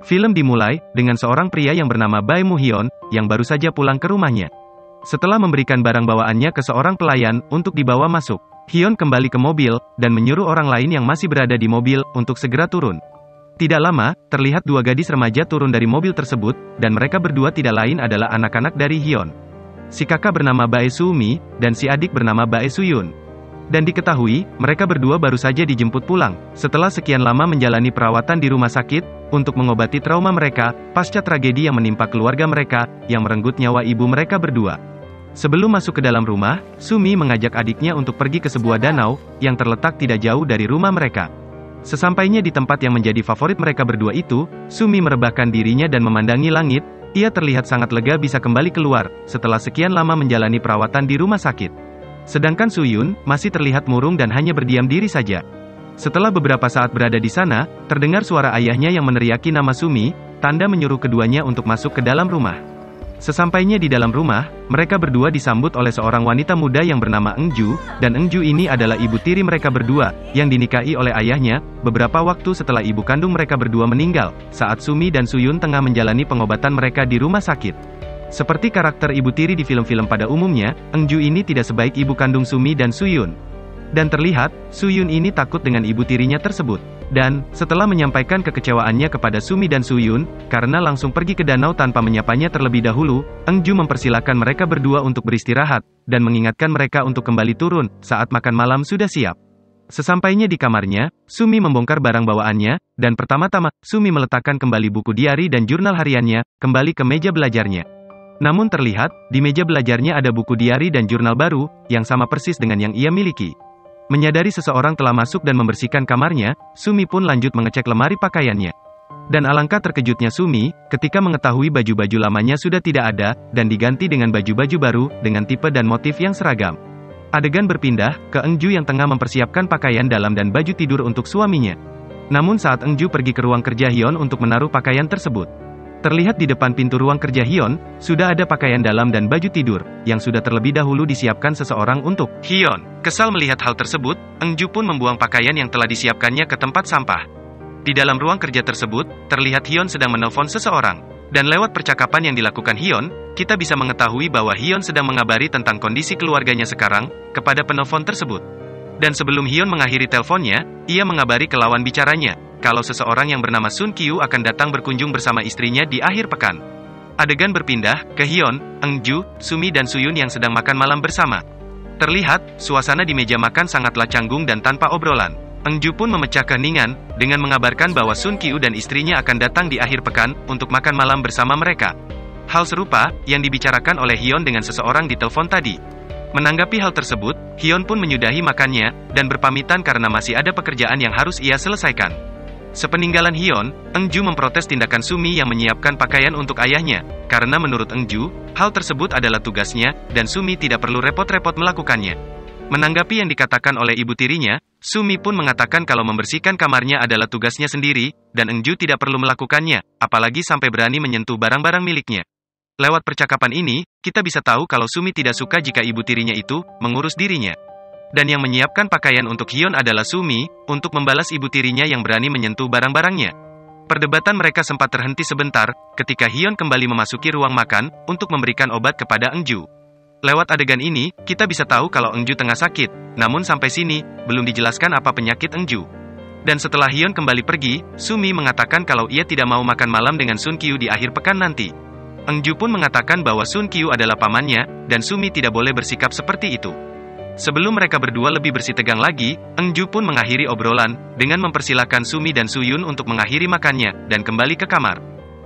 Film dimulai dengan seorang pria yang bernama Bae Mu-hyun yang baru saja pulang ke rumahnya. Setelah memberikan barang bawaannya ke seorang pelayan untuk dibawa masuk, Hyun kembali ke mobil dan menyuruh orang lain yang masih berada di mobil untuk segera turun. Tidak lama, terlihat dua gadis remaja turun dari mobil tersebut, dan mereka berdua tidak lain adalah anak-anak dari Hyun. Si kakak bernama Bae Soo-mi, dan si adik bernama Bae Soo-yun. Dan diketahui, mereka berdua baru saja dijemput pulang, setelah sekian lama menjalani perawatan di rumah sakit, untuk mengobati trauma mereka, pasca tragedi yang menimpa keluarga mereka, yang merenggut nyawa ibu mereka berdua. Sebelum masuk ke dalam rumah, Sumi mengajak adiknya untuk pergi ke sebuah danau, yang terletak tidak jauh dari rumah mereka. Sesampainya di tempat yang menjadi favorit mereka berdua itu, Sumi merebahkan dirinya dan memandangi langit, ia terlihat sangat lega bisa kembali keluar, setelah sekian lama menjalani perawatan di rumah sakit. Sedangkan Soo-yun, masih terlihat murung dan hanya berdiam diri saja. Setelah beberapa saat berada di sana, terdengar suara ayahnya yang meneriaki nama Sumi, tanda menyuruh keduanya untuk masuk ke dalam rumah. Sesampainya di dalam rumah, mereka berdua disambut oleh seorang wanita muda yang bernama Eunju, dan Eunju ini adalah ibu tiri mereka berdua, yang dinikahi oleh ayahnya, beberapa waktu setelah ibu kandung mereka berdua meninggal, saat Sumi dan Soo-yun tengah menjalani pengobatan mereka di rumah sakit. Seperti karakter ibu tiri di film-film pada umumnya, Eunju ini tidak sebaik ibu kandung Sumi dan Soo-yun. Dan terlihat, Soo-yun ini takut dengan ibu tirinya tersebut. Dan, setelah menyampaikan kekecewaannya kepada Sumi dan Soo-yun, karena langsung pergi ke danau tanpa menyapanya terlebih dahulu, Eunju mempersilahkan mereka berdua untuk beristirahat, dan mengingatkan mereka untuk kembali turun, saat makan malam sudah siap. Sesampainya di kamarnya, Sumi membongkar barang bawaannya, dan pertama-tama, Sumi meletakkan kembali buku diari dan jurnal hariannya, kembali ke meja belajarnya. Namun terlihat, di meja belajarnya ada buku diari dan jurnal baru, yang sama persis dengan yang ia miliki. Menyadari seseorang telah masuk dan membersihkan kamarnya, Sumi pun lanjut mengecek lemari pakaiannya. Dan alangkah terkejutnya Sumi, ketika mengetahui baju-baju lamanya sudah tidak ada, dan diganti dengan baju-baju baru, dengan tipe dan motif yang seragam. Adegan berpindah, ke Eunju yang tengah mempersiapkan pakaian dalam dan baju tidur untuk suaminya. Namun saat Eunju pergi ke ruang kerja Hyun untuk menaruh pakaian tersebut, terlihat di depan pintu ruang kerja Hyun, sudah ada pakaian dalam dan baju tidur, yang sudah terlebih dahulu disiapkan seseorang untuk Hyun. Kesal melihat hal tersebut, Eunju pun membuang pakaian yang telah disiapkannya ke tempat sampah. Di dalam ruang kerja tersebut, terlihat Hyun sedang menelpon seseorang. Dan lewat percakapan yang dilakukan Hyun, kita bisa mengetahui bahwa Hyun sedang mengabari tentang kondisi keluarganya sekarang, kepada penelpon tersebut. Dan sebelum Hyun mengakhiri teleponnya, ia mengabari ke lawan bicaranya, kalau seseorang yang bernama Sun Kyu akan datang berkunjung bersama istrinya di akhir pekan. Adegan berpindah, ke Hyun, Eunju, Sumi dan Soo-yun yang sedang makan malam bersama. Terlihat, suasana di meja makan sangatlah canggung dan tanpa obrolan. Eunju pun memecah keheningan, dengan mengabarkan bahwa Sun Kyu dan istrinya akan datang di akhir pekan, untuk makan malam bersama mereka. Hal serupa, yang dibicarakan oleh Hyun dengan seseorang di telepon tadi. Menanggapi hal tersebut, Hyun pun menyudahi makannya, dan berpamitan karena masih ada pekerjaan yang harus ia selesaikan. Sepeninggalan Hyun, Eunju memprotes tindakan Sumi yang menyiapkan pakaian untuk ayahnya, karena menurut Eunju, hal tersebut adalah tugasnya, dan Sumi tidak perlu repot-repot melakukannya. Menanggapi yang dikatakan oleh ibu tirinya, Sumi pun mengatakan kalau membersihkan kamarnya adalah tugasnya sendiri, dan Eunju tidak perlu melakukannya, apalagi sampai berani menyentuh barang-barang miliknya. Lewat percakapan ini, kita bisa tahu kalau Sumi tidak suka jika ibu tirinya itu mengurus dirinya. Dan yang menyiapkan pakaian untuk Hyun adalah Sumi, untuk membalas ibu tirinya yang berani menyentuh barang-barangnya. Perdebatan mereka sempat terhenti sebentar, ketika Hyun kembali memasuki ruang makan, untuk memberikan obat kepada Eunju. Lewat adegan ini, kita bisa tahu kalau Eunju tengah sakit, namun sampai sini, belum dijelaskan apa penyakit Eunju. Dan setelah Hyun kembali pergi, Sumi mengatakan kalau ia tidak mau makan malam dengan Sun Kyu di akhir pekan nanti. Eunju pun mengatakan bahwa Sun Kyu adalah pamannya, dan Sumi tidak boleh bersikap seperti itu. Sebelum mereka berdua lebih bersitegang lagi, Eunju pun mengakhiri obrolan, dengan mempersilahkan Sumi dan Soo-yun untuk mengakhiri makannya, dan kembali ke kamar.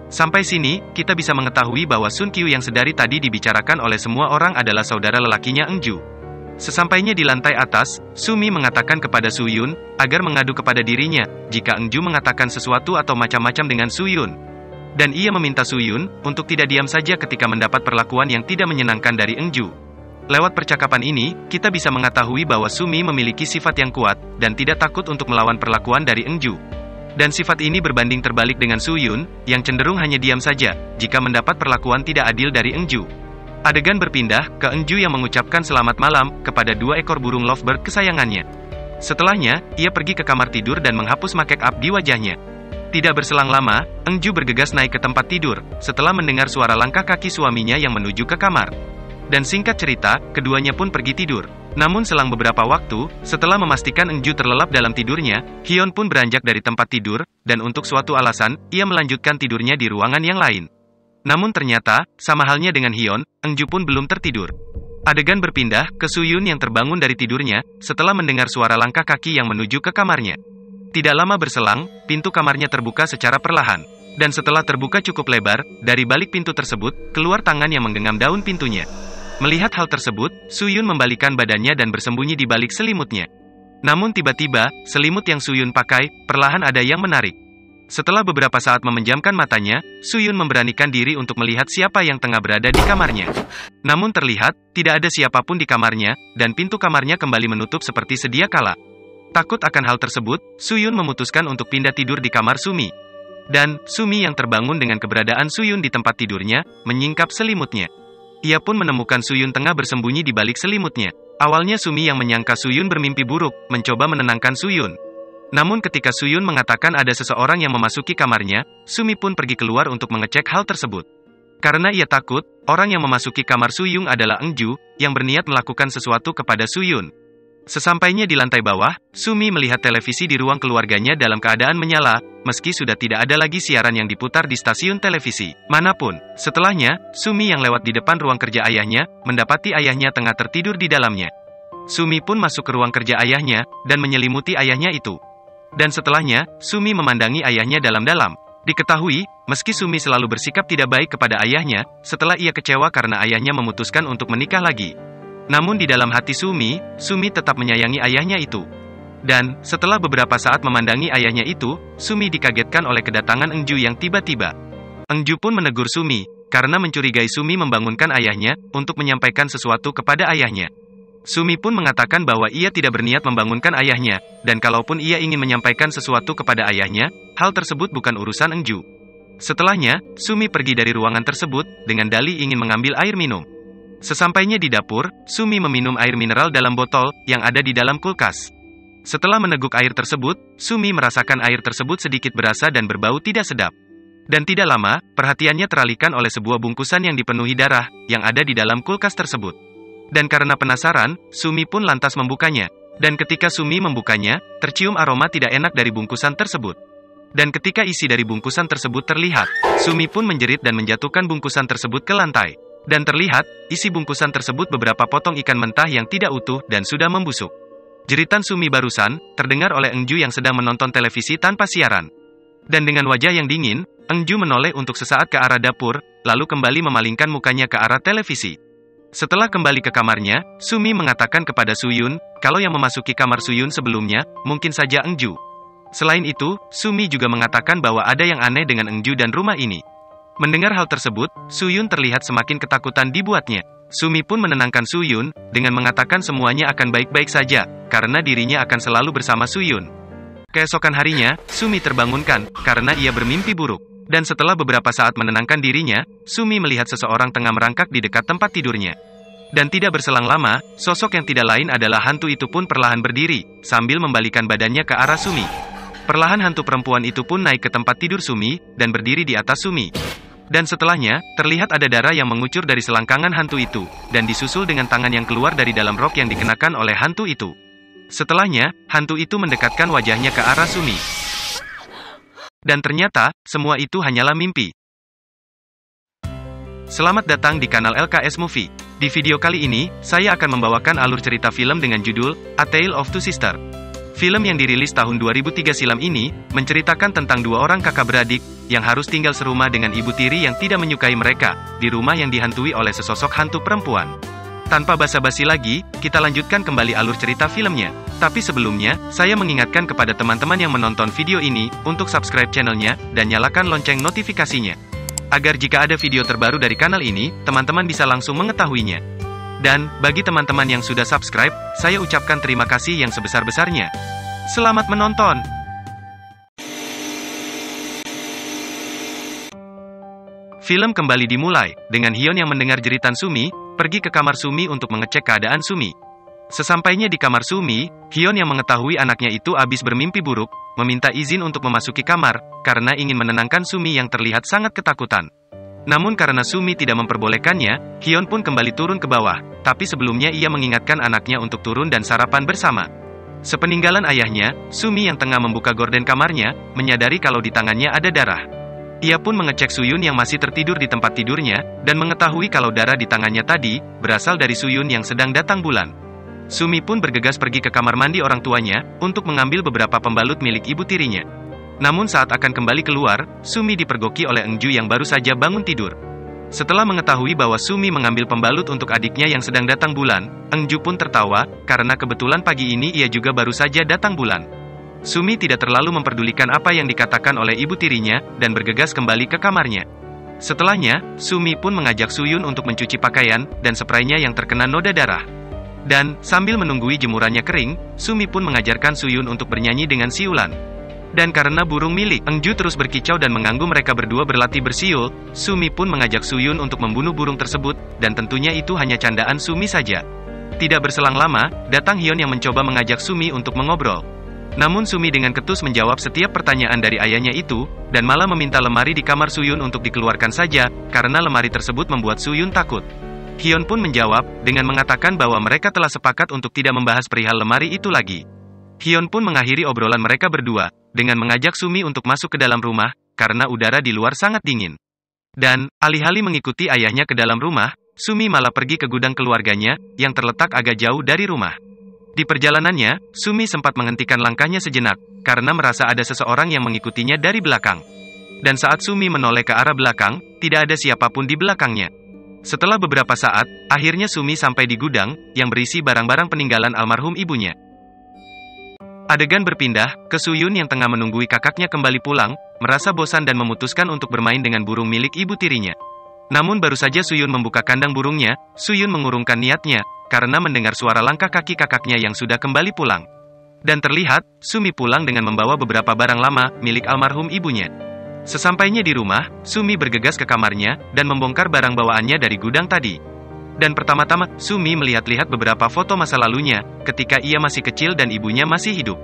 Sampai sini, kita bisa mengetahui bahwa Sun Kyu yang sedari tadi dibicarakan oleh semua orang adalah saudara lelakinya Eunju. Sesampainya di lantai atas, Sumi mengatakan kepada Soo-yun, agar mengadu kepada dirinya, jika Eunju mengatakan sesuatu atau macam-macam dengan Soo-yun. Dan ia meminta Soo-yun, untuk tidak diam saja ketika mendapat perlakuan yang tidak menyenangkan dari Eunju. Lewat percakapan ini, kita bisa mengetahui bahwa Sumi memiliki sifat yang kuat, dan tidak takut untuk melawan perlakuan dari Eunju. Dan sifat ini berbanding terbalik dengan Soo-yun, yang cenderung hanya diam saja, jika mendapat perlakuan tidak adil dari Eunju. Adegan berpindah, ke Eunju yang mengucapkan selamat malam, kepada 2 ekor burung lovebird kesayangannya. Setelahnya, ia pergi ke kamar tidur dan menghapus make up di wajahnya. Tidak berselang lama, Engju bergegas naik ke tempat tidur, setelah mendengar suara langkah kaki suaminya yang menuju ke kamar. Dan singkat cerita, keduanya pun pergi tidur. Namun selang beberapa waktu, setelah memastikan Engju terlelap dalam tidurnya, Hyun pun beranjak dari tempat tidur, dan untuk suatu alasan, ia melanjutkan tidurnya di ruangan yang lain. Namun ternyata, sama halnya dengan Hyun, Engju pun belum tertidur. Adegan berpindah ke Suyun yang terbangun dari tidurnya, setelah mendengar suara langkah kaki yang menuju ke kamarnya. Tidak lama berselang, pintu kamarnya terbuka secara perlahan. Dan setelah terbuka cukup lebar, dari balik pintu tersebut, keluar tangan yang menggenggam daun pintunya. Melihat hal tersebut, Suyun membalikan badannya dan bersembunyi di balik selimutnya. Namun tiba-tiba, selimut yang Suyun pakai, perlahan ada yang menarik. Setelah beberapa saat memejamkan matanya, Suyun memberanikan diri untuk melihat siapa yang tengah berada di kamarnya. Namun terlihat, tidak ada siapapun di kamarnya, dan pintu kamarnya kembali menutup seperti sedia kala. Takut akan hal tersebut, Suyun memutuskan untuk pindah tidur di kamar Sumi. Dan, Sumi yang terbangun dengan keberadaan Suyun di tempat tidurnya, menyingkap selimutnya. Ia pun menemukan Suyun tengah bersembunyi di balik selimutnya. Awalnya Sumi yang menyangka Suyun bermimpi buruk, mencoba menenangkan Suyun. Namun ketika Suyun mengatakan ada seseorang yang memasuki kamarnya, Sumi pun pergi keluar untuk mengecek hal tersebut. Karena ia takut, orang yang memasuki kamar Suyun adalah Engju, yang berniat melakukan sesuatu kepada Suyun. Sesampainya di lantai bawah, Sumi melihat televisi di ruang keluarganya dalam keadaan menyala, meski sudah tidak ada lagi siaran yang diputar di stasiun televisi manapun. Setelahnya, Sumi yang lewat di depan ruang kerja ayahnya, mendapati ayahnya tengah tertidur di dalamnya. Sumi pun masuk ke ruang kerja ayahnya, dan menyelimuti ayahnya itu. Dan setelahnya, Sumi memandangi ayahnya dalam-dalam. Diketahui, meski Sumi selalu bersikap tidak baik kepada ayahnya, setelah ia kecewa karena ayahnya memutuskan untuk menikah lagi. Namun di dalam hati Sumi tetap menyayangi ayahnya itu. Dan, setelah beberapa saat memandangi ayahnya itu, Sumi dikagetkan oleh kedatangan Engju yang tiba-tiba. Engju pun menegur Sumi, karena mencurigai Sumi membangunkan ayahnya, untuk menyampaikan sesuatu kepada ayahnya. Sumi pun mengatakan bahwa ia tidak berniat membangunkan ayahnya, dan kalaupun ia ingin menyampaikan sesuatu kepada ayahnya, hal tersebut bukan urusan Engju. Setelahnya, Sumi pergi dari ruangan tersebut, dengan dalih ingin mengambil air minum. Sesampainya di dapur, Sumi meminum air mineral dalam botol, yang ada di dalam kulkas. Setelah meneguk air tersebut, Sumi merasakan air tersebut sedikit berasa dan berbau tidak sedap. Dan tidak lama, perhatiannya teralihkan oleh sebuah bungkusan yang dipenuhi darah, yang ada di dalam kulkas tersebut. Dan karena penasaran, Sumi pun lantas membukanya. Dan ketika Sumi membukanya, tercium aroma tidak enak dari bungkusan tersebut. Dan ketika isi dari bungkusan tersebut terlihat, Sumi pun menjerit dan menjatuhkan bungkusan tersebut ke lantai. Dan terlihat, isi bungkusan tersebut beberapa potong ikan mentah yang tidak utuh dan sudah membusuk. Jeritan Sumi barusan, terdengar oleh Engju yang sedang menonton televisi tanpa siaran. Dan dengan wajah yang dingin, Engju menoleh untuk sesaat ke arah dapur, lalu kembali memalingkan mukanya ke arah televisi. Setelah kembali ke kamarnya, Sumi mengatakan kepada Suyun, kalau yang memasuki kamar Suyun sebelumnya, mungkin saja Engju. Selain itu, Sumi juga mengatakan bahwa ada yang aneh dengan Engju dan rumah ini. Mendengar hal tersebut, Suyun terlihat semakin ketakutan dibuatnya. Sumi pun menenangkan Suyun, dengan mengatakan semuanya akan baik-baik saja, karena dirinya akan selalu bersama Suyun. Keesokan harinya, Sumi terbangunkan, karena ia bermimpi buruk. Dan setelah beberapa saat menenangkan dirinya, Sumi melihat seseorang tengah merangkak di dekat tempat tidurnya. Dan tidak berselang lama, sosok yang tidak lain adalah hantu itu pun perlahan berdiri, sambil membalikan badannya ke arah Sumi. Perlahan hantu perempuan itu pun naik ke tempat tidur Sumi, dan berdiri di atas Sumi. Dan setelahnya, terlihat ada darah yang mengucur dari selangkangan hantu itu, dan disusul dengan tangan yang keluar dari dalam rok yang dikenakan oleh hantu itu. Setelahnya, hantu itu mendekatkan wajahnya ke arah Sumi. Dan ternyata, semua itu hanyalah mimpi. Selamat datang di kanal LKS Movie. Di video kali ini, saya akan membawakan alur cerita film dengan judul A Tale of Two Sisters. Film yang dirilis tahun 2003 silam ini, menceritakan tentang dua orang kakak beradik, yang harus tinggal serumah dengan ibu tiri yang tidak menyukai mereka, di rumah yang dihantui oleh sesosok hantu perempuan. Tanpa basa-basi lagi, kita lanjutkan kembali alur cerita filmnya. Tapi sebelumnya, saya mengingatkan kepada teman-teman yang menonton video ini, untuk subscribe channelnya, dan nyalakan lonceng notifikasinya. Agar jika ada video terbaru dari kanal ini, teman-teman bisa langsung mengetahuinya. Dan, bagi teman-teman yang sudah subscribe, saya ucapkan terima kasih yang sebesar-besarnya. Selamat menonton! Film kembali dimulai, dengan Hyun yang mendengar jeritan Sumi, pergi ke kamar Sumi untuk mengecek keadaan Sumi. Sesampainya di kamar Sumi, Hyun yang mengetahui anaknya itu habis bermimpi buruk, meminta izin untuk memasuki kamar, karena ingin menenangkan Sumi yang terlihat sangat ketakutan. Namun karena Sumi tidak memperbolehkannya, Hyun pun kembali turun ke bawah, tapi sebelumnya ia mengingatkan anaknya untuk turun dan sarapan bersama. Sepeninggalan ayahnya, Sumi yang tengah membuka gorden kamarnya, menyadari kalau di tangannya ada darah. Ia pun mengecek Suyun yang masih tertidur di tempat tidurnya, dan mengetahui kalau darah di tangannya tadi, berasal dari Suyun yang sedang datang bulan. Sumi pun bergegas pergi ke kamar mandi orang tuanya, untuk mengambil beberapa pembalut milik ibu tirinya. Namun saat akan kembali keluar, Sumi dipergoki oleh Engju yang baru saja bangun tidur. Setelah mengetahui bahwa Sumi mengambil pembalut untuk adiknya yang sedang datang bulan, Engju pun tertawa, karena kebetulan pagi ini ia juga baru saja datang bulan. Sumi tidak terlalu memperdulikan apa yang dikatakan oleh ibu tirinya, dan bergegas kembali ke kamarnya. Setelahnya, Sumi pun mengajak Suyun untuk mencuci pakaian, dan spraynya yang terkena noda darah. Dan, sambil menunggui jemurannya kering, Sumi pun mengajarkan Suyun untuk bernyanyi dengan siulan. Dan karena burung milik Engju terus berkicau dan mengganggu mereka berdua berlatih bersiul, Sumi pun mengajak Suyun untuk membunuh burung tersebut, dan tentunya itu hanya candaan Sumi saja. Tidak berselang lama, datang Hyun yang mencoba mengajak Sumi untuk mengobrol. Namun Sumi dengan ketus menjawab setiap pertanyaan dari ayahnya itu, dan malah meminta lemari di kamar Suyun untuk dikeluarkan saja, karena lemari tersebut membuat Suyun takut. Hyun pun menjawab, dengan mengatakan bahwa mereka telah sepakat untuk tidak membahas perihal lemari itu lagi. Hyun pun mengakhiri obrolan mereka berdua, dengan mengajak Sumi untuk masuk ke dalam rumah, karena udara di luar sangat dingin. Dan, alih-alih mengikuti ayahnya ke dalam rumah, Sumi malah pergi ke gudang keluarganya, yang terletak agak jauh dari rumah. Di perjalanannya, Sumi sempat menghentikan langkahnya sejenak, karena merasa ada seseorang yang mengikutinya dari belakang. Dan saat Sumi menoleh ke arah belakang, tidak ada siapapun di belakangnya. Setelah beberapa saat, akhirnya Sumi sampai di gudang, yang berisi barang-barang peninggalan almarhum ibunya. Adegan berpindah, ke Suyun yang tengah menunggui kakaknya kembali pulang, merasa bosan dan memutuskan untuk bermain dengan burung milik ibu tirinya. Namun baru saja Suyun membuka kandang burungnya, Suyun mengurungkan niatnya, karena mendengar suara langkah kaki kakaknya yang sudah kembali pulang. Dan terlihat, Sumi pulang dengan membawa beberapa barang lama, milik almarhum ibunya. Sesampainya di rumah, Sumi bergegas ke kamarnya, dan membongkar barang bawaannya dari gudang tadi. Dan pertama-tama, Sumi melihat-lihat beberapa foto masa lalunya, ketika ia masih kecil dan ibunya masih hidup.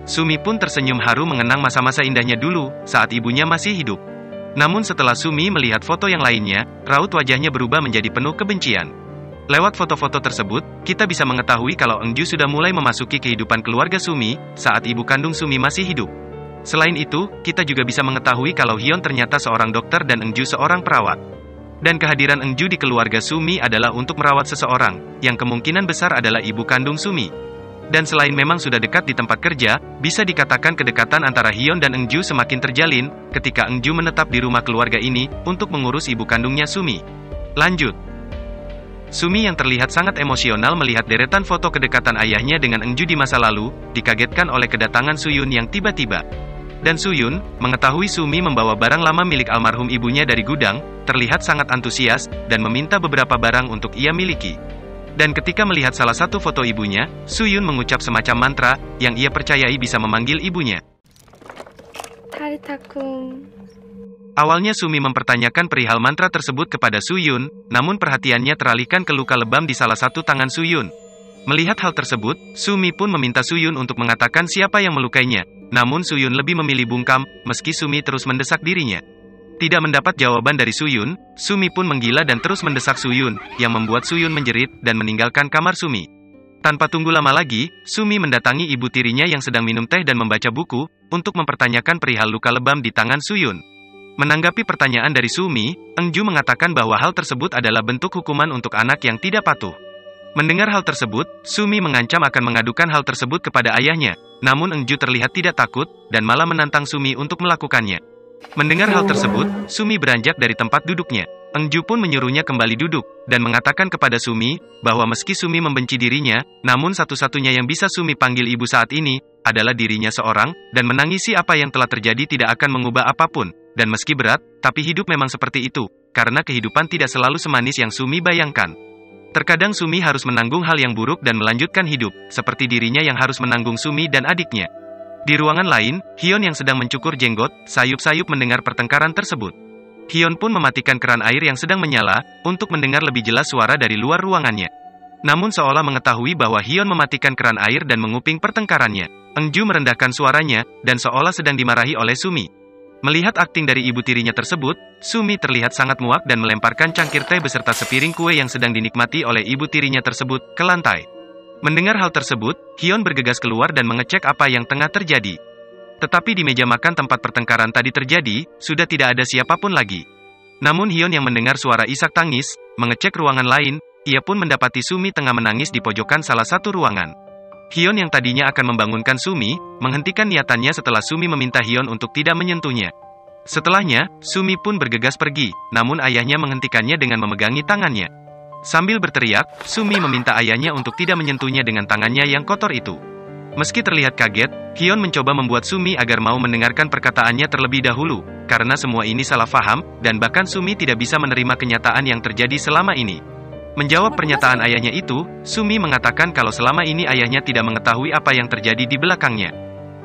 Sumi pun tersenyum haru mengenang masa-masa indahnya dulu, saat ibunya masih hidup. Namun setelah Sumi melihat foto yang lainnya, raut wajahnya berubah menjadi penuh kebencian. Lewat foto-foto tersebut, kita bisa mengetahui kalau Engju sudah mulai memasuki kehidupan keluarga Sumi, saat ibu kandung Sumi masih hidup. Selain itu, kita juga bisa mengetahui kalau Hyun ternyata seorang dokter dan Engju seorang perawat. Dan kehadiran Engju di keluarga Sumi adalah untuk merawat seseorang, yang kemungkinan besar adalah ibu kandung Sumi. Dan selain memang sudah dekat di tempat kerja, bisa dikatakan kedekatan antara Hyun dan Engju semakin terjalin, ketika Engju menetap di rumah keluarga ini, untuk mengurus ibu kandungnya Sumi. Lanjut. Sumi yang terlihat sangat emosional melihat deretan foto kedekatan ayahnya dengan Engju di masa lalu, dikagetkan oleh kedatangan Suyun yang tiba-tiba. Dan Suyun, mengetahui Sumi membawa barang lama milik almarhum ibunya dari gudang, terlihat sangat antusias, dan meminta beberapa barang untuk ia miliki. Dan ketika melihat salah satu foto ibunya, Suyun mengucap semacam mantra, yang ia percayai bisa memanggil ibunya. Taritakum. Awalnya Sumi mempertanyakan perihal mantra tersebut kepada Suyun, namun perhatiannya teralihkan ke luka lebam di salah satu tangan Suyun. Melihat hal tersebut, Sumi pun meminta Suyun untuk mengatakan siapa yang melukainya. Namun Suyun lebih memilih bungkam, meski Sumi terus mendesak dirinya. Tidak mendapat jawaban dari Suyun, Sumi pun menggila dan terus mendesak Suyun, yang membuat Suyun menjerit, dan meninggalkan kamar Sumi. Tanpa tunggu lama lagi, Sumi mendatangi ibu tirinya yang sedang minum teh dan membaca buku, untuk mempertanyakan perihal luka lebam di tangan Suyun. Menanggapi pertanyaan dari Sumi, Engju mengatakan bahwa hal tersebut adalah bentuk hukuman untuk anak yang tidak patuh. Mendengar hal tersebut, Sumi mengancam akan mengadukan hal tersebut kepada ayahnya, namun Engju terlihat tidak takut, dan malah menantang Sumi untuk melakukannya. Mendengar hal tersebut, Sumi beranjak dari tempat duduknya. Engju pun menyuruhnya kembali duduk, dan mengatakan kepada Sumi, bahwa meski Sumi membenci dirinya, namun satu-satunya yang bisa Sumi panggil ibu saat ini, adalah dirinya seorang, dan menangisi apa yang telah terjadi tidak akan mengubah apapun. Dan meski berat, tapi hidup memang seperti itu, karena kehidupan tidak selalu semanis yang Sumi bayangkan. Terkadang Sumi harus menanggung hal yang buruk dan melanjutkan hidup, seperti dirinya yang harus menanggung Sumi dan adiknya. Di ruangan lain, Hyun yang sedang mencukur jenggot, sayup-sayup mendengar pertengkaran tersebut. Hyun pun mematikan keran air yang sedang menyala, untuk mendengar lebih jelas suara dari luar ruangannya. Namun seolah mengetahui bahwa Hyun mematikan keran air dan menguping pertengkarannya, Eunju merendahkan suaranya, dan seolah sedang dimarahi oleh Sumi. Melihat akting dari ibu tirinya tersebut, Sumi terlihat sangat muak dan melemparkan cangkir teh beserta sepiring kue yang sedang dinikmati oleh ibu tirinya tersebut, ke lantai. Mendengar hal tersebut, Hyun bergegas keluar dan mengecek apa yang tengah terjadi. Tetapi di meja makan tempat pertengkaran tadi terjadi, sudah tidak ada siapapun lagi. Namun Hyun yang mendengar suara isak tangis, mengecek ruangan lain, ia pun mendapati Sumi tengah menangis di pojokan salah satu ruangan. Hyun yang tadinya akan membangunkan Sumi, menghentikan niatannya setelah Sumi meminta Hyun untuk tidak menyentuhnya. Setelahnya, Sumi pun bergegas pergi, namun ayahnya menghentikannya dengan memegangi tangannya. Sambil berteriak, Sumi meminta ayahnya untuk tidak menyentuhnya dengan tangannya yang kotor itu. Meski terlihat kaget, Hyun mencoba membuat Sumi agar mau mendengarkan perkataannya terlebih dahulu, karena semua ini salah faham, dan bahkan Sumi tidak bisa menerima kenyataan yang terjadi selama ini. Menjawab pernyataan ayahnya itu, Sumi mengatakan kalau selama ini ayahnya tidak mengetahui apa yang terjadi di belakangnya.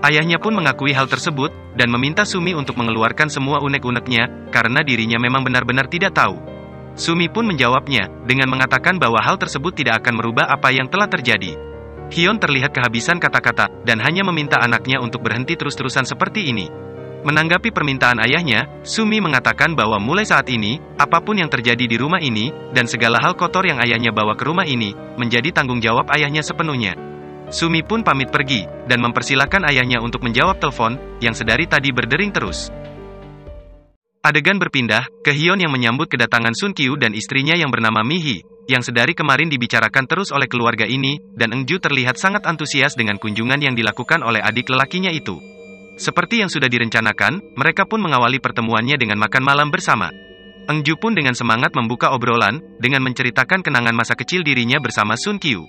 Ayahnya pun mengakui hal tersebut, dan meminta Sumi untuk mengeluarkan semua unek-uneknya, karena dirinya memang benar-benar tidak tahu. Sumi pun menjawabnya, dengan mengatakan bahwa hal tersebut tidak akan merubah apa yang telah terjadi. Hyun terlihat kehabisan kata-kata, dan hanya meminta anaknya untuk berhenti terus-terusan seperti ini. Menanggapi permintaan ayahnya, Sumi mengatakan bahwa mulai saat ini, apapun yang terjadi di rumah ini, dan segala hal kotor yang ayahnya bawa ke rumah ini, menjadi tanggung jawab ayahnya sepenuhnya. Sumi pun pamit pergi, dan mempersilahkan ayahnya untuk menjawab telepon, yang sedari tadi berdering terus. Adegan berpindah, ke Hyun yang menyambut kedatangan Sun Kyu dan istrinya yang bernama Mi-hee, yang sedari kemarin dibicarakan terus oleh keluarga ini, dan Eunju terlihat sangat antusias dengan kunjungan yang dilakukan oleh adik lelakinya itu. Seperti yang sudah direncanakan, mereka pun mengawali pertemuannya dengan makan malam bersama. Eunju pun dengan semangat membuka obrolan, dengan menceritakan kenangan masa kecil dirinya bersama Sun Kyu.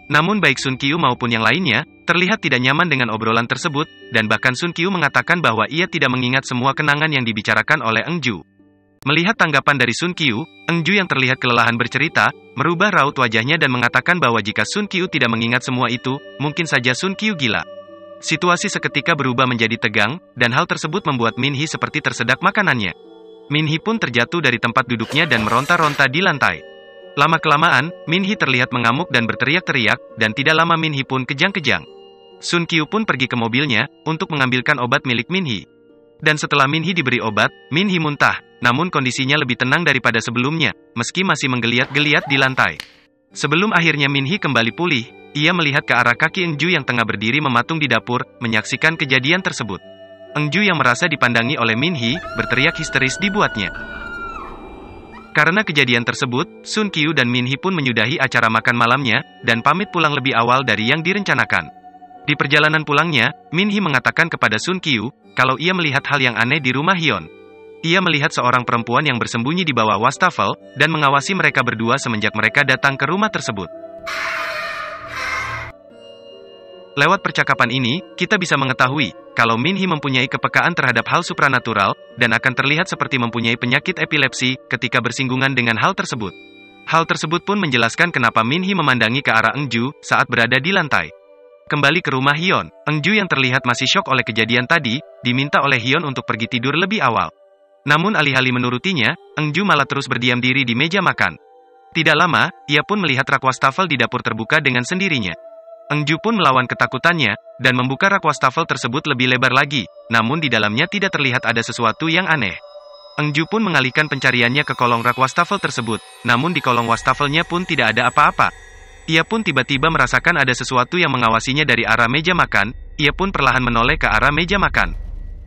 Namun baik Sun Kyu maupun yang lainnya, terlihat tidak nyaman dengan obrolan tersebut, dan bahkan Sun Kyu mengatakan bahwa ia tidak mengingat semua kenangan yang dibicarakan oleh Eunju. Melihat tanggapan dari Sun Kyu, Eunju yang terlihat kelelahan bercerita, merubah raut wajahnya dan mengatakan bahwa jika Sun Kyu tidak mengingat semua itu, mungkin saja Sun Kyu gila. Situasi seketika berubah menjadi tegang, dan hal tersebut membuat Min-hee seperti tersedak makanannya. Min-hee pun terjatuh dari tempat duduknya dan meronta-ronta di lantai. Lama-kelamaan, Min-hee terlihat mengamuk dan berteriak-teriak, dan tidak lama Min-hee pun kejang-kejang. Sun Kyu pun pergi ke mobilnya, untuk mengambilkan obat milik Min-hee. Dan setelah Min-hee diberi obat, Min-hee muntah, namun kondisinya lebih tenang daripada sebelumnya, meski masih menggeliat-geliat di lantai. Sebelum akhirnya Min-hee kembali pulih, ia melihat ke arah kaki Eunju yang tengah berdiri mematung di dapur, menyaksikan kejadian tersebut. Eunju yang merasa dipandangi oleh Min-hee, berteriak histeris dibuatnya. Karena kejadian tersebut, Sun Kyu dan Min-hee pun menyudahi acara makan malamnya, dan pamit pulang lebih awal dari yang direncanakan. Di perjalanan pulangnya, Min-hee mengatakan kepada Sun Kyu, kalau ia melihat hal yang aneh di rumah Hyun. Ia melihat seorang perempuan yang bersembunyi di bawah wastafel, dan mengawasi mereka berdua semenjak mereka datang ke rumah tersebut. Lewat percakapan ini, kita bisa mengetahui, kalau Min-hee mempunyai kepekaan terhadap hal supranatural, dan akan terlihat seperti mempunyai penyakit epilepsi, ketika bersinggungan dengan hal tersebut. Hal tersebut pun menjelaskan kenapa Min-hee memandangi ke arah Eunju, saat berada di lantai. Kembali ke rumah Hyun, Eunju yang terlihat masih syok oleh kejadian tadi, diminta oleh Hyun untuk pergi tidur lebih awal. Namun alih-alih menurutinya, Eunju malah terus berdiam diri di meja makan. Tidak lama, ia pun melihat rak wastafel di dapur terbuka dengan sendirinya. Eunju pun melawan ketakutannya, dan membuka rak wastafel tersebut lebih lebar lagi, namun di dalamnya tidak terlihat ada sesuatu yang aneh. Eunju pun mengalihkan pencariannya ke kolong rak wastafel tersebut, namun di kolong wastafelnya pun tidak ada apa-apa. Ia pun tiba-tiba merasakan ada sesuatu yang mengawasinya dari arah meja makan, ia pun perlahan menoleh ke arah meja makan.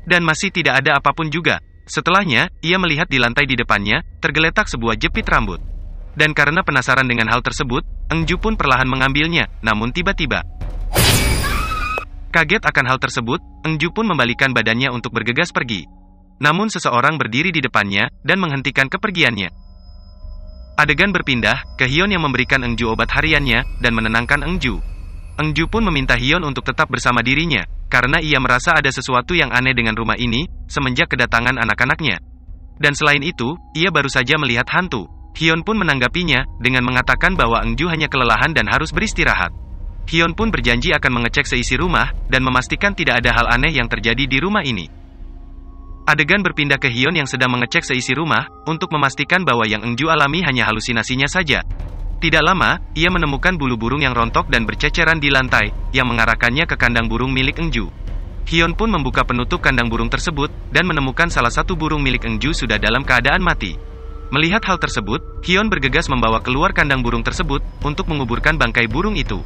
Dan masih tidak ada apapun juga. Setelahnya, ia melihat di lantai di depannya, tergeletak sebuah jepit rambut. Dan karena penasaran dengan hal tersebut, Eunju pun perlahan mengambilnya, namun tiba-tiba. Kaget akan hal tersebut, Eunju pun membalikan badannya untuk bergegas pergi. Namun seseorang berdiri di depannya, dan menghentikan kepergiannya. Adegan berpindah, ke Hyun yang memberikan Eunju obat hariannya, dan menenangkan Eunju. Eunju pun meminta Hyun untuk tetap bersama dirinya, karena ia merasa ada sesuatu yang aneh dengan rumah ini, semenjak kedatangan anak-anaknya. Dan selain itu, ia baru saja melihat hantu. Hyun pun menanggapinya, dengan mengatakan bahwa Eunju hanya kelelahan dan harus beristirahat. Hyun pun berjanji akan mengecek seisi rumah, dan memastikan tidak ada hal aneh yang terjadi di rumah ini. Adegan berpindah ke Hyun yang sedang mengecek seisi rumah, untuk memastikan bahwa yang Eunju alami hanya halusinasinya saja. Tidak lama, ia menemukan bulu burung yang rontok dan berceceran di lantai, yang mengarahkannya ke kandang burung milik Engju. Hyun pun membuka penutup kandang burung tersebut, dan menemukan salah satu burung milik Engju sudah dalam keadaan mati. Melihat hal tersebut, Hyun bergegas membawa keluar kandang burung tersebut, untuk menguburkan bangkai burung itu.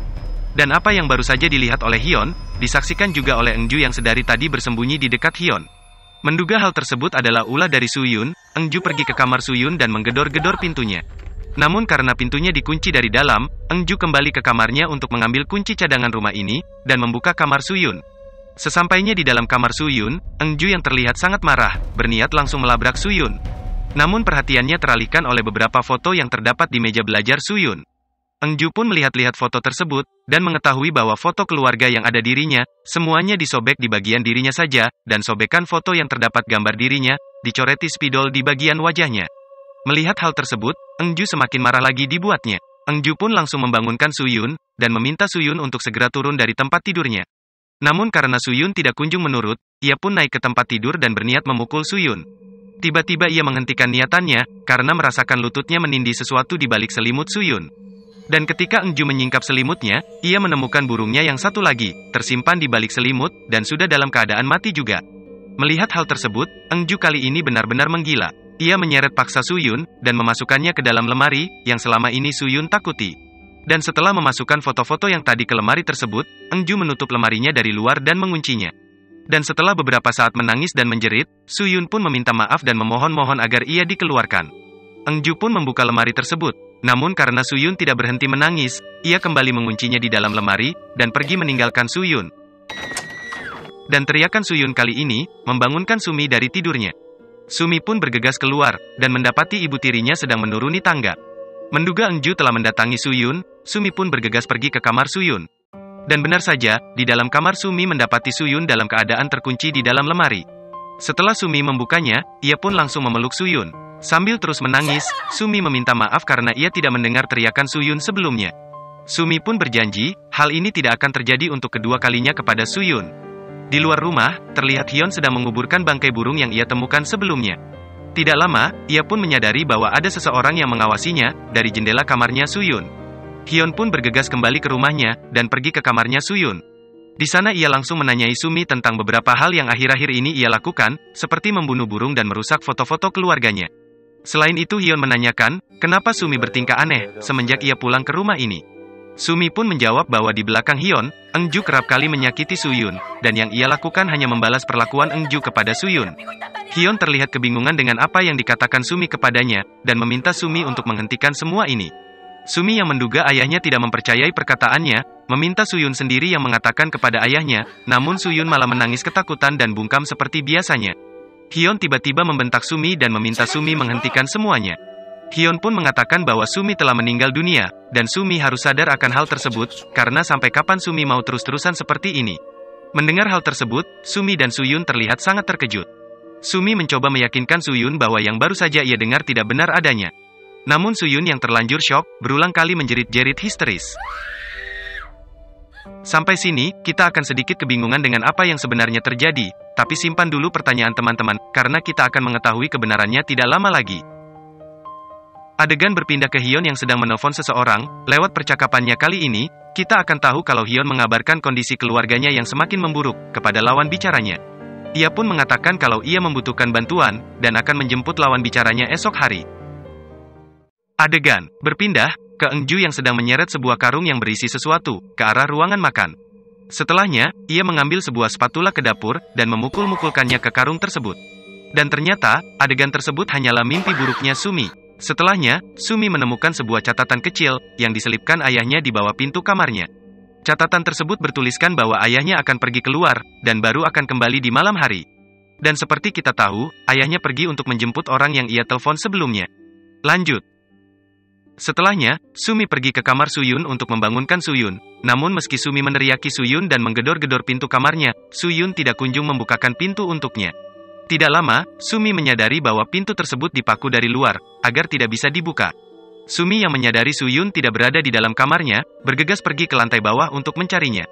Dan apa yang baru saja dilihat oleh Hyun, disaksikan juga oleh Engju yang sedari tadi bersembunyi di dekat Hyun. Menduga hal tersebut adalah ulah dari Suyun, Engju pergi ke kamar Suyun dan menggedor-gedor pintunya. Namun karena pintunya dikunci dari dalam, Engju kembali ke kamarnya untuk mengambil kunci cadangan rumah ini, dan membuka kamar Suyun. Sesampainya di dalam kamar Suyun, Engju yang terlihat sangat marah, berniat langsung melabrak Suyun. Namun perhatiannya teralihkan oleh beberapa foto yang terdapat di meja belajar Suyun. Engju pun melihat-lihat foto tersebut, dan mengetahui bahwa foto keluarga yang ada dirinya, semuanya disobek di bagian dirinya saja, dan sobekan foto yang terdapat gambar dirinya, dicoreti spidol di bagian wajahnya. Melihat hal tersebut, Engju semakin marah lagi dibuatnya. Engju pun langsung membangunkan Suyun, dan meminta Suyun untuk segera turun dari tempat tidurnya. Namun karena Suyun tidak kunjung menurut, ia pun naik ke tempat tidur dan berniat memukul Suyun. Tiba-tiba ia menghentikan niatannya, karena merasakan lututnya menindih sesuatu di balik selimut Suyun. Dan ketika Engju menyingkap selimutnya, ia menemukan burungnya yang satu lagi, tersimpan di balik selimut, dan sudah dalam keadaan mati juga. Melihat hal tersebut, Engju kali ini benar-benar menggila. Ia menyeret paksa Suyun, dan memasukkannya ke dalam lemari, yang selama ini Suyun takuti. Dan setelah memasukkan foto-foto yang tadi ke lemari tersebut, Engju menutup lemarinya dari luar dan menguncinya. Dan setelah beberapa saat menangis dan menjerit, Suyun pun meminta maaf dan memohon-mohon agar ia dikeluarkan. Engju pun membuka lemari tersebut. Namun karena Suyun tidak berhenti menangis, ia kembali menguncinya di dalam lemari, dan pergi meninggalkan Suyun. Dan teriakan Suyun kali ini, membangunkan Sumi dari tidurnya. Sumi pun bergegas keluar, dan mendapati ibu tirinya sedang menuruni tangga. Menduga Engju telah mendatangi Suyun, Sumi pun bergegas pergi ke kamar Suyun. Dan benar saja, di dalam kamar Sumi mendapati Suyun dalam keadaan terkunci di dalam lemari. Setelah Sumi membukanya, ia pun langsung memeluk Suyun. Sambil terus menangis, Sumi meminta maaf karena ia tidak mendengar teriakan Suyun sebelumnya. Sumi pun berjanji, hal ini tidak akan terjadi untuk kedua kalinya kepada Suyun. Di luar rumah, terlihat Hyun sedang menguburkan bangkai burung yang ia temukan sebelumnya. Tidak lama, ia pun menyadari bahwa ada seseorang yang mengawasinya, dari jendela kamarnya Suyun. Hyun pun bergegas kembali ke rumahnya, dan pergi ke kamarnya Suyun. Di sana ia langsung menanyai Sumi tentang beberapa hal yang akhir-akhir ini ia lakukan, seperti membunuh burung dan merusak foto-foto keluarganya. Selain itu Hyun menanyakan, kenapa Sumi bertingkah aneh, semenjak ia pulang ke rumah ini. Sumi pun menjawab bahwa di belakang Hyun, Engju kerap kali menyakiti Suyun, dan yang ia lakukan hanya membalas perlakuan Engju kepada Suyun. Hyun terlihat kebingungan dengan apa yang dikatakan Sumi kepadanya, dan meminta Sumi untuk menghentikan semua ini. Sumi yang menduga ayahnya tidak mempercayai perkataannya, meminta Suyun sendiri yang mengatakan kepada ayahnya, namun Suyun malah menangis ketakutan dan bungkam seperti biasanya. Hyun tiba-tiba membentak Sumi dan meminta Sumi menghentikan semuanya. Hyun pun mengatakan bahwa Sumi telah meninggal dunia, dan Sumi harus sadar akan hal tersebut, karena sampai kapan Sumi mau terus-terusan seperti ini. Mendengar hal tersebut, Sumi dan Suyun terlihat sangat terkejut. Sumi mencoba meyakinkan Suyun bahwa yang baru saja ia dengar tidak benar adanya. Namun Suyun yang terlanjur syok, berulang kali menjerit-jerit histeris. Sampai sini, kita akan sedikit kebingungan dengan apa yang sebenarnya terjadi, tapi simpan dulu pertanyaan teman-teman, karena kita akan mengetahui kebenarannya tidak lama lagi. Adegan berpindah ke Hyun yang sedang menelpon seseorang. Lewat percakapannya kali ini, kita akan tahu kalau Hyun mengabarkan kondisi keluarganya yang semakin memburuk kepada lawan bicaranya. Ia pun mengatakan kalau ia membutuhkan bantuan, dan akan menjemput lawan bicaranya esok hari. Adegan berpindah ke Engju yang sedang menyeret sebuah karung yang berisi sesuatu ke arah ruangan makan. Setelahnya, ia mengambil sebuah spatula ke dapur, dan memukul-mukulkannya ke karung tersebut. Dan ternyata, adegan tersebut hanyalah mimpi buruknya Sumi. Setelahnya, Sumi menemukan sebuah catatan kecil, yang diselipkan ayahnya di bawah pintu kamarnya. Catatan tersebut bertuliskan bahwa ayahnya akan pergi keluar, dan baru akan kembali di malam hari. Dan seperti kita tahu, ayahnya pergi untuk menjemput orang yang ia telepon sebelumnya. Lanjut. Setelahnya, Sumi pergi ke kamar Suyun untuk membangunkan Suyun. Namun meski Sumi meneriaki Suyun dan menggedor-gedor pintu kamarnya, Suyun tidak kunjung membukakan pintu untuknya. Tidak lama, Sumi menyadari bahwa pintu tersebut dipaku dari luar, agar tidak bisa dibuka. Sumi yang menyadari Suyun tidak berada di dalam kamarnya, bergegas pergi ke lantai bawah untuk mencarinya.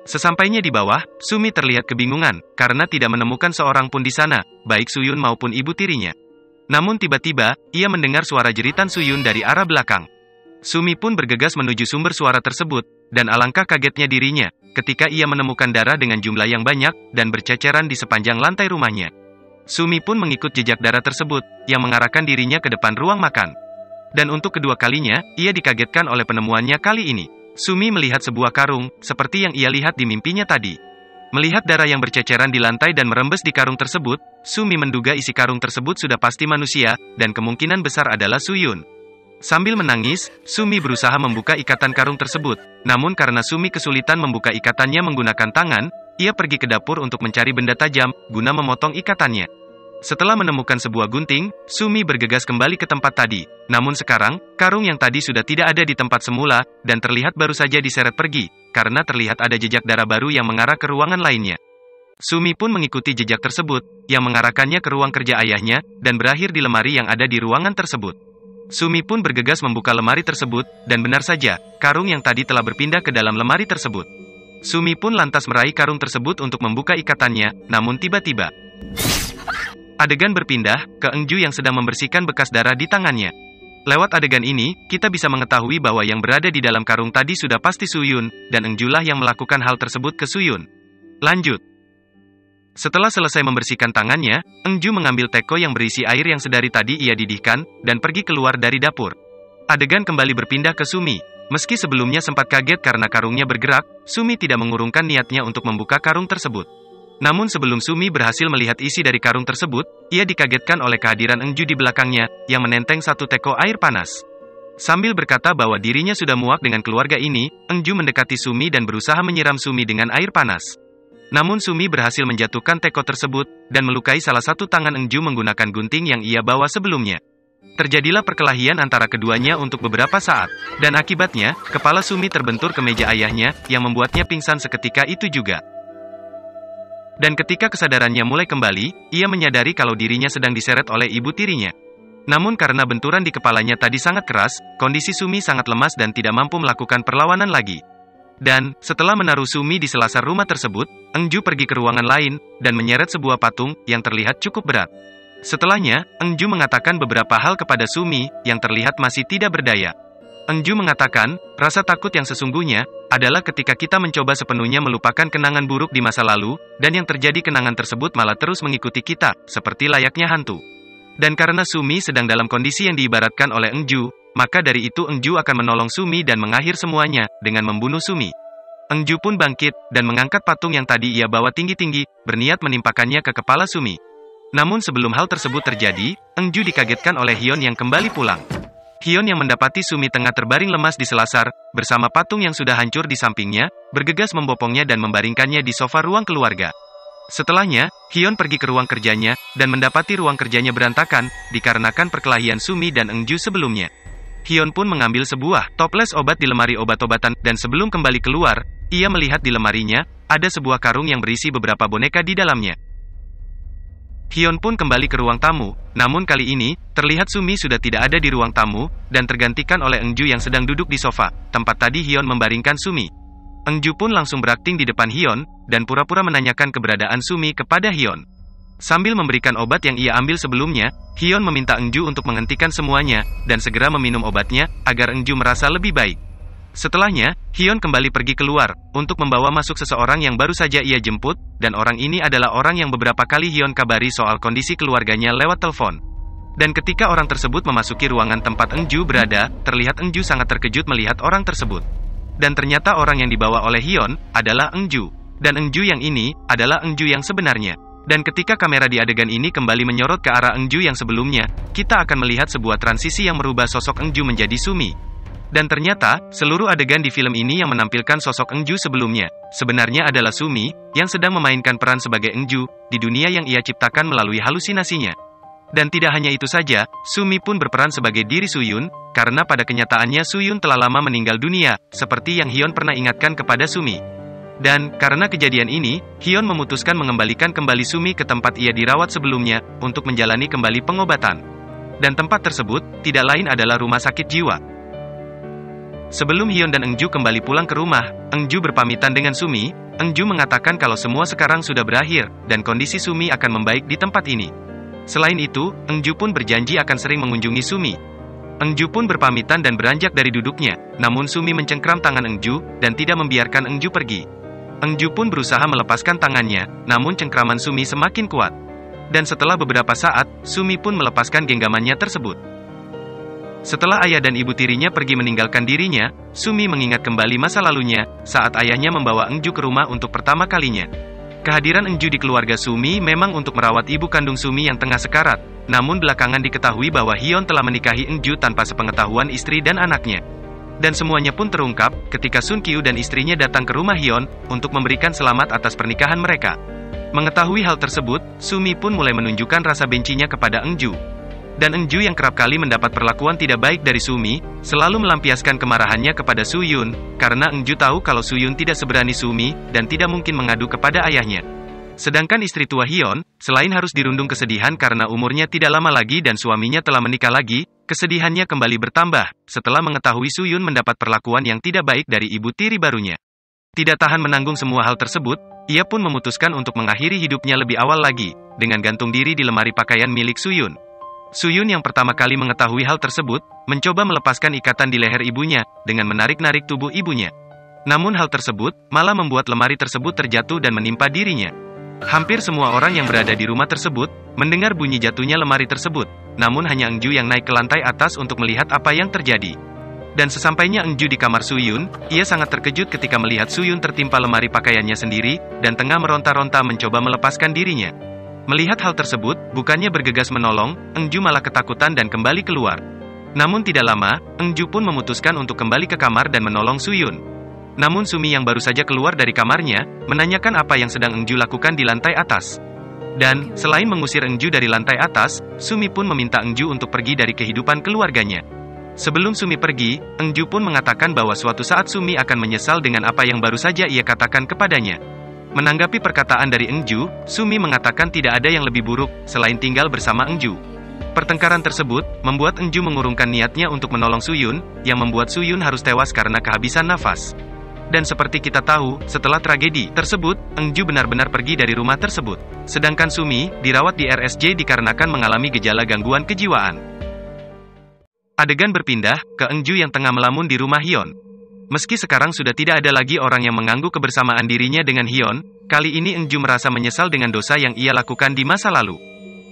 Sesampainya di bawah, Sumi terlihat kebingungan, karena tidak menemukan seorang pun di sana, baik Suyun maupun ibu tirinya. Namun tiba-tiba, ia mendengar suara jeritan Suyun dari arah belakang. Sumi pun bergegas menuju sumber suara tersebut, dan alangkah kagetnya dirinya, ketika ia menemukan darah dengan jumlah yang banyak, dan berceceran di sepanjang lantai rumahnya. Sumi pun mengikut jejak darah tersebut, yang mengarahkan dirinya ke depan ruang makan. Dan untuk kedua kalinya, ia dikagetkan oleh penemuannya kali ini. Sumi melihat sebuah karung, seperti yang ia lihat di mimpinya tadi. Melihat darah yang berceceran di lantai dan merembes di karung tersebut, Sumi menduga isi karung tersebut sudah pasti manusia, dan kemungkinan besar adalah Suyun. Sambil menangis, Sumi berusaha membuka ikatan karung tersebut. Namun karena Sumi kesulitan membuka ikatannya menggunakan tangan, ia pergi ke dapur untuk mencari benda tajam, guna memotong ikatannya. Setelah menemukan sebuah gunting, Sumi bergegas kembali ke tempat tadi. Namun sekarang, karung yang tadi sudah tidak ada di tempat semula, dan terlihat baru saja diseret pergi, karena terlihat ada jejak darah baru yang mengarah ke ruangan lainnya. Sumi pun mengikuti jejak tersebut, yang mengarahkannya ke ruang kerja ayahnya, dan berakhir di lemari yang ada di ruangan tersebut. Sumi pun bergegas membuka lemari tersebut, dan benar saja, karung yang tadi telah berpindah ke dalam lemari tersebut. Sumi pun lantas meraih karung tersebut untuk membuka ikatannya, namun tiba-tiba adegan berpindah ke Engju yang sedang membersihkan bekas darah di tangannya. Lewat adegan ini, kita bisa mengetahui bahwa yang berada di dalam karung tadi sudah pasti Suyun, dan Engjulah yang melakukan hal tersebut ke Suyun. Lanjut. Setelah selesai membersihkan tangannya, Engju mengambil teko yang berisi air yang sedari tadi ia didihkan, dan pergi keluar dari dapur. Adegan kembali berpindah ke Sumi. Meski sebelumnya sempat kaget karena karungnya bergerak, Sumi tidak mengurungkan niatnya untuk membuka karung tersebut. Namun sebelum Sumi berhasil melihat isi dari karung tersebut, ia dikagetkan oleh kehadiran Engju di belakangnya, yang menenteng satu teko air panas. Sambil berkata bahwa dirinya sudah muak dengan keluarga ini, Engju mendekati Sumi dan berusaha menyiram Sumi dengan air panas. Namun Sumi berhasil menjatuhkan teko tersebut, dan melukai salah satu tangan Engju menggunakan gunting yang ia bawa sebelumnya. Terjadilah perkelahian antara keduanya untuk beberapa saat, dan akibatnya, kepala Sumi terbentur ke meja ayahnya, yang membuatnya pingsan seketika itu juga. Dan ketika kesadarannya mulai kembali, ia menyadari kalau dirinya sedang diseret oleh ibu tirinya. Namun karena benturan di kepalanya tadi sangat keras, kondisi Sumi sangat lemas dan tidak mampu melakukan perlawanan lagi. Dan, setelah menaruh Sumi di selasar rumah tersebut, Engju pergi ke ruangan lain, dan menyeret sebuah patung, yang terlihat cukup berat. Setelahnya, Engju mengatakan beberapa hal kepada Sumi, yang terlihat masih tidak berdaya. Engju mengatakan, rasa takut yang sesungguhnya, adalah ketika kita mencoba sepenuhnya melupakan kenangan buruk di masa lalu, dan yang terjadi kenangan tersebut malah terus mengikuti kita, seperti layaknya hantu. Dan karena Sumi sedang dalam kondisi yang diibaratkan oleh Engju, maka dari itu Engju akan menolong Sumi dan mengakhir semuanya, dengan membunuh Sumi. Engju pun bangkit, dan mengangkat patung yang tadi ia bawa tinggi-tinggi, berniat menimpakannya ke kepala Sumi. Namun sebelum hal tersebut terjadi, Engju dikagetkan oleh Hyun yang kembali pulang. Hyun yang mendapati Sumi tengah terbaring lemas di selasar, bersama patung yang sudah hancur di sampingnya, bergegas membopongnya dan membaringkannya di sofa ruang keluarga. Setelahnya, Hyun pergi ke ruang kerjanya, dan mendapati ruang kerjanya berantakan, dikarenakan perkelahian Sumi dan Engju sebelumnya. Hyun pun mengambil sebuah toples obat di lemari obat-obatan, dan sebelum kembali keluar, ia melihat di lemarinya, ada sebuah karung yang berisi beberapa boneka di dalamnya. Hyun pun kembali ke ruang tamu, namun kali ini, terlihat Sumi sudah tidak ada di ruang tamu, dan tergantikan oleh Engju yang sedang duduk di sofa, tempat tadi Hyun membaringkan Sumi. Engju pun langsung berakting di depan Hyun, dan pura-pura menanyakan keberadaan Sumi kepada Hyun. Sambil memberikan obat yang ia ambil sebelumnya, Hyun meminta Engju untuk menghentikan semuanya, dan segera meminum obatnya, agar Engju merasa lebih baik. Setelahnya, Hyun kembali pergi keluar, untuk membawa masuk seseorang yang baru saja ia jemput, dan orang ini adalah orang yang beberapa kali Hyun kabari soal kondisi keluarganya lewat telepon. Dan ketika orang tersebut memasuki ruangan tempat Engju berada, terlihat Engju sangat terkejut melihat orang tersebut. Dan ternyata orang yang dibawa oleh Hyun, adalah Engju. Dan Engju yang ini, adalah Engju yang sebenarnya. Dan ketika kamera di adegan ini kembali menyorot ke arah Engju yang sebelumnya, kita akan melihat sebuah transisi yang merubah sosok Engju menjadi Sumi. Dan ternyata, seluruh adegan di film ini yang menampilkan sosok Engju sebelumnya, sebenarnya adalah Sumi, yang sedang memainkan peran sebagai Engju, di dunia yang ia ciptakan melalui halusinasinya. Dan tidak hanya itu saja, Sumi pun berperan sebagai diri Suyun, karena pada kenyataannya Suyun telah lama meninggal dunia, seperti yang Hyun pernah ingatkan kepada Sumi. Dan, karena kejadian ini, Hyun memutuskan mengembalikan kembali Sumi ke tempat ia dirawat sebelumnya, untuk menjalani kembali pengobatan. Dan tempat tersebut, tidak lain adalah rumah sakit jiwa. Sebelum Hyun dan Engju kembali pulang ke rumah, Engju berpamitan dengan Sumi. Engju mengatakan kalau semua sekarang sudah berakhir, dan kondisi Sumi akan membaik di tempat ini. Selain itu, Engju pun berjanji akan sering mengunjungi Sumi. Engju pun berpamitan dan beranjak dari duduknya, namun Sumi mencengkram tangan Engju, dan tidak membiarkan Engju pergi. Engju pun berusaha melepaskan tangannya, namun cengkraman Sumi semakin kuat. Dan setelah beberapa saat, Sumi pun melepaskan genggamannya tersebut. Setelah ayah dan ibu tirinya pergi meninggalkan dirinya, Sumi mengingat kembali masa lalunya, saat ayahnya membawa Engju ke rumah untuk pertama kalinya. Kehadiran Engju di keluarga Sumi memang untuk merawat ibu kandung Sumi yang tengah sekarat. Namun belakangan diketahui bahwa Hyun telah menikahi Engju tanpa sepengetahuan istri dan anaknya. Dan semuanya pun terungkap, ketika Sun Kyu dan istrinya datang ke rumah Hyun, untuk memberikan selamat atas pernikahan mereka. Mengetahui hal tersebut, Sumi pun mulai menunjukkan rasa bencinya kepada Engju. Dan Engju yang kerap kali mendapat perlakuan tidak baik dari Sumi, selalu melampiaskan kemarahannya kepada Suyun, karena Engju tahu kalau Suyun tidak seberani Sumi, dan tidak mungkin mengadu kepada ayahnya. Sedangkan istri tua Hyun, selain harus dirundung kesedihan karena umurnya tidak lama lagi dan suaminya telah menikah lagi, kesedihannya kembali bertambah, setelah mengetahui Suyun mendapat perlakuan yang tidak baik dari ibu tiri barunya. Tidak tahan menanggung semua hal tersebut, ia pun memutuskan untuk mengakhiri hidupnya lebih awal lagi, dengan gantung diri di lemari pakaian milik Suyun. Suyun yang pertama kali mengetahui hal tersebut, mencoba melepaskan ikatan di leher ibunya, dengan menarik-narik tubuh ibunya. Namun hal tersebut, malah membuat lemari tersebut terjatuh dan menimpa dirinya. Hampir semua orang yang berada di rumah tersebut, mendengar bunyi jatuhnya lemari tersebut, namun hanya Engju yang naik ke lantai atas untuk melihat apa yang terjadi. Dan sesampainya Engju di kamar Suyun, ia sangat terkejut ketika melihat Suyun tertimpa lemari pakaiannya sendiri, dan tengah meronta-ronta mencoba melepaskan dirinya. Melihat hal tersebut, bukannya bergegas menolong, Engju malah ketakutan dan kembali keluar. Namun tidak lama, Engju pun memutuskan untuk kembali ke kamar dan menolong Suyun. Namun Sumi yang baru saja keluar dari kamarnya, menanyakan apa yang sedang Engju lakukan di lantai atas. Dan, selain mengusir Engju dari lantai atas, Sumi pun meminta Engju untuk pergi dari kehidupan keluarganya. Sebelum Sumi pergi, Engju pun mengatakan bahwa suatu saat Sumi akan menyesal dengan apa yang baru saja ia katakan kepadanya. Menanggapi perkataan dari Engju, Sumi mengatakan tidak ada yang lebih buruk, selain tinggal bersama Engju. Pertengkaran tersebut, membuat Engju mengurungkan niatnya untuk menolong Suyun, yang membuat Suyun harus tewas karena kehabisan nafas. Dan seperti kita tahu, setelah tragedi tersebut, Engju benar-benar pergi dari rumah tersebut. Sedangkan Sumi, dirawat di RSJ dikarenakan mengalami gejala gangguan kejiwaan. Adegan berpindah, ke Engju yang tengah melamun di rumah Hyun. Meski sekarang sudah tidak ada lagi orang yang mengganggu kebersamaan dirinya dengan Hyun, kali ini Engju merasa menyesal dengan dosa yang ia lakukan di masa lalu.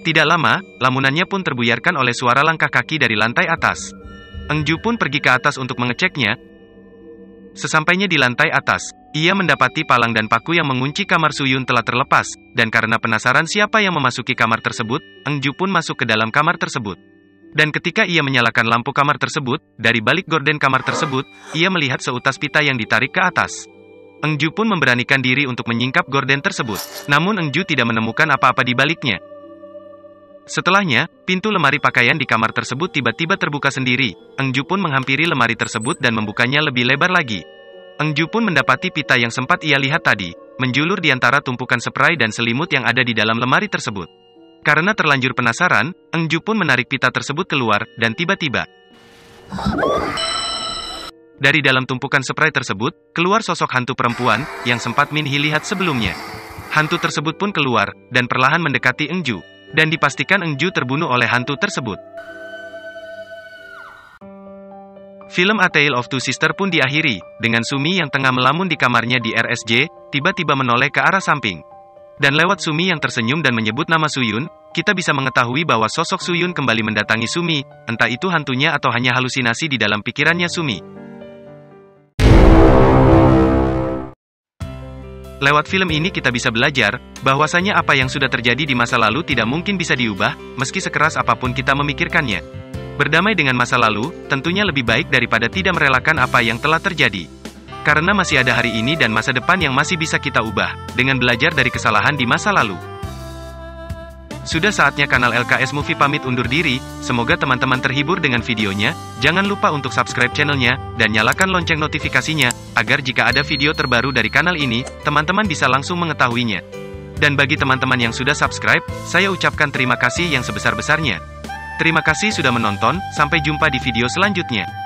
Tidak lama, lamunannya pun terbuyarkan oleh suara langkah kaki dari lantai atas. Engju pun pergi ke atas untuk mengeceknya. Sesampainya di lantai atas, ia mendapati palang dan paku yang mengunci kamar Suyun telah terlepas, dan karena penasaran siapa yang memasuki kamar tersebut, Engju pun masuk ke dalam kamar tersebut. Dan ketika ia menyalakan lampu kamar tersebut, dari balik gorden kamar tersebut, ia melihat seutas pita yang ditarik ke atas. Engju pun memberanikan diri untuk menyingkap gorden tersebut, namun Engju tidak menemukan apa-apa di baliknya. Setelahnya, pintu lemari pakaian di kamar tersebut tiba-tiba terbuka sendiri. Engju pun menghampiri lemari tersebut dan membukanya lebih lebar lagi. Engju pun mendapati pita yang sempat ia lihat tadi, menjulur di antara tumpukan spray dan selimut yang ada di dalam lemari tersebut. Karena terlanjur penasaran, Engju pun menarik pita tersebut keluar, dan tiba-tiba dari dalam tumpukan spray tersebut, keluar sosok hantu perempuan, yang sempat Min Hee lihat sebelumnya. Hantu tersebut pun keluar, dan perlahan mendekati Engju. Dan dipastikan Engju terbunuh oleh hantu tersebut. Film A Tale of Two Sisters pun diakhiri, dengan Sumi yang tengah melamun di kamarnya di RSJ, tiba-tiba menoleh ke arah samping. Dan lewat Sumi yang tersenyum dan menyebut nama Suyun, kita bisa mengetahui bahwa sosok Suyun kembali mendatangi Sumi, entah itu hantunya atau hanya halusinasi di dalam pikirannya Sumi. Lewat film ini kita bisa belajar, bahwasanya apa yang sudah terjadi di masa lalu tidak mungkin bisa diubah, meski sekeras apapun kita memikirkannya. Berdamai dengan masa lalu, tentunya lebih baik daripada tidak merelakan apa yang telah terjadi. Karena masih ada hari ini dan masa depan yang masih bisa kita ubah, dengan belajar dari kesalahan di masa lalu. Sudah saatnya kanal LKS Movie pamit undur diri, semoga teman-teman terhibur dengan videonya, jangan lupa untuk subscribe channelnya, dan nyalakan lonceng notifikasinya, agar jika ada video terbaru dari kanal ini, teman-teman bisa langsung mengetahuinya. Dan bagi teman-teman yang sudah subscribe, saya ucapkan terima kasih yang sebesar-besarnya. Terima kasih sudah menonton, sampai jumpa di video selanjutnya.